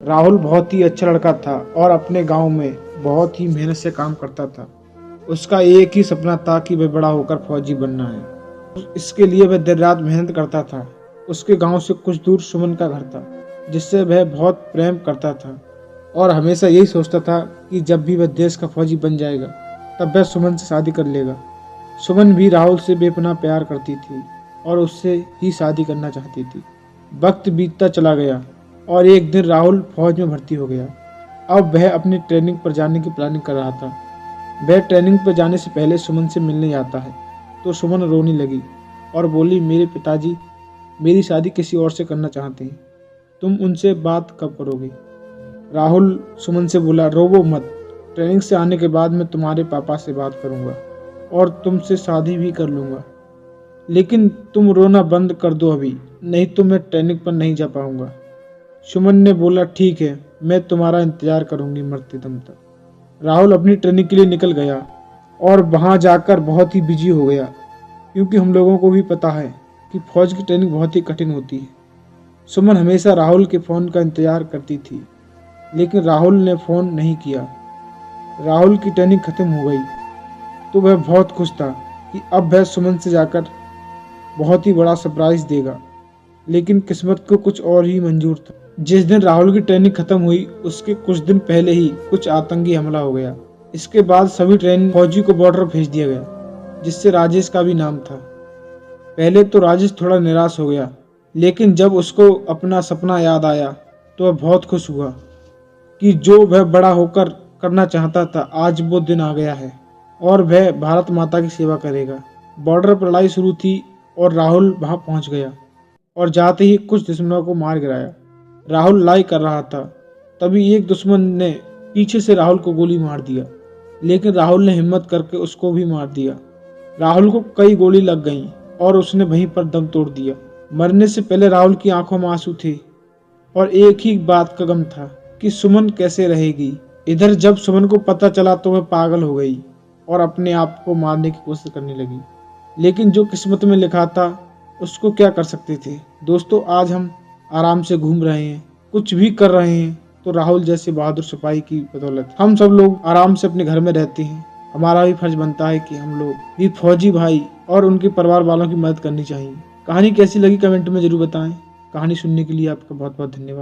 राहुल बहुत ही अच्छा लड़का था और अपने गांव में बहुत ही मेहनत से काम करता था। उसका एक ही सपना था कि वह बड़ा होकर फौजी बनना है। इसके लिए वह दिन रात मेहनत करता था। उसके गांव से कुछ दूर सुमन का घर था, जिससे वह बहुत प्रेम करता था और हमेशा यही सोचता था कि जब भी वह देश का फौजी बन जाएगा तब वह सुमन से शादी कर लेगा। सुमन भी राहुल से बेपनाह प्यार करती थी और उससे ही शादी करना चाहती थी। वक्त बीतता चला गया और एक दिन राहुल फौज में भर्ती हो गया। अब वह अपनी ट्रेनिंग पर जाने की प्लानिंग कर रहा था। वह ट्रेनिंग पर जाने से पहले सुमन से मिलने जाता है तो सुमन रोने लगी और बोली, मेरे पिताजी मेरी शादी किसी और से करना चाहते हैं, तुम उनसे बात कब करोगे? राहुल सुमन से बोला, रोवो मत, ट्रेनिंग से आने के बाद मैं तुम्हारे पापा से बात करूंगा और तुमसे शादी भी कर लूंगा, लेकिन तुम रोना बंद कर दो अभी, नहीं तो मैं ट्रेनिंग पर नहीं जा पाऊंगा। सुमन ने बोला, ठीक है, मैं तुम्हारा इंतजार करूंगी मरते दम तक। राहुल अपनी ट्रेनिंग के लिए निकल गया और वहां जाकर बहुत ही बिजी हो गया, क्योंकि हम लोगों को भी पता है कि फौज की ट्रेनिंग बहुत ही कठिन होती है। सुमन हमेशा राहुल के फ़ोन का इंतजार करती थी, लेकिन राहुल ने फ़ोन नहीं किया। राहुल की ट्रेनिंग खत्म हो गई तो वह बहुत खुश था कि अब वह सुमन से जाकर बहुत ही बड़ा सरप्राइज देगा, लेकिन किस्मत को कुछ और ही मंजूर था। जिस दिन राहुल की ट्रेनिंग खत्म हुई उसके कुछ दिन पहले ही कुछ आतंकी हमला हो गया। इसके बाद सभी ट्रेन फौजी को बॉर्डर भेज दिया गया, जिससे राजेश का भी नाम था। पहले तो राजेश थोड़ा निराश हो गया, लेकिन जब उसको अपना सपना याद आया तो वह बहुत खुश हुआ कि जो वह बड़ा होकर करना चाहता था आज वो दिन आ गया है और वह भारत माता की सेवा करेगा। बॉर्डर पर लड़ाई शुरू थी और राहुल वहां पहुंच गया और जाते ही कुछ दुश्मनों को मार गिराया। राहुल लड़ाई कर रहा था, तभी एक दुश्मन ने पीछे से राहुल को गोली मार दिया, लेकिन राहुल ने हिम्मत करके उसको भी मार दिया। राहुल को कई गोली लग गईं और उसने वहीं पर दम तोड़ दिया। मरने से पहले राहुल की आंखों में आंसू थे और एक ही बात का गम था कि सुमन कैसे रहेगी। इधर जब सुमन को पता चला तो वह पागल हो गई और अपने आप को मारने की कोशिश करने लगी, लेकिन जो किस्मत में लिखा था उसको क्या कर सकते थे। दोस्तों, आज हम आराम से घूम रहे हैं, कुछ भी कर रहे हैं, तो राहुल जैसे बहादुर सिपाही की बदौलत। हम सब लोग आराम से अपने घर में रहते हैं। हमारा भी फर्ज बनता है कि हम लोग भी फौजी भाई और उनके परिवार वालों की मदद करनी चाहिए। कहानी कैसी लगी कमेंट में जरूर बताएं। कहानी सुनने के लिए आपका बहुत बहुत धन्यवाद।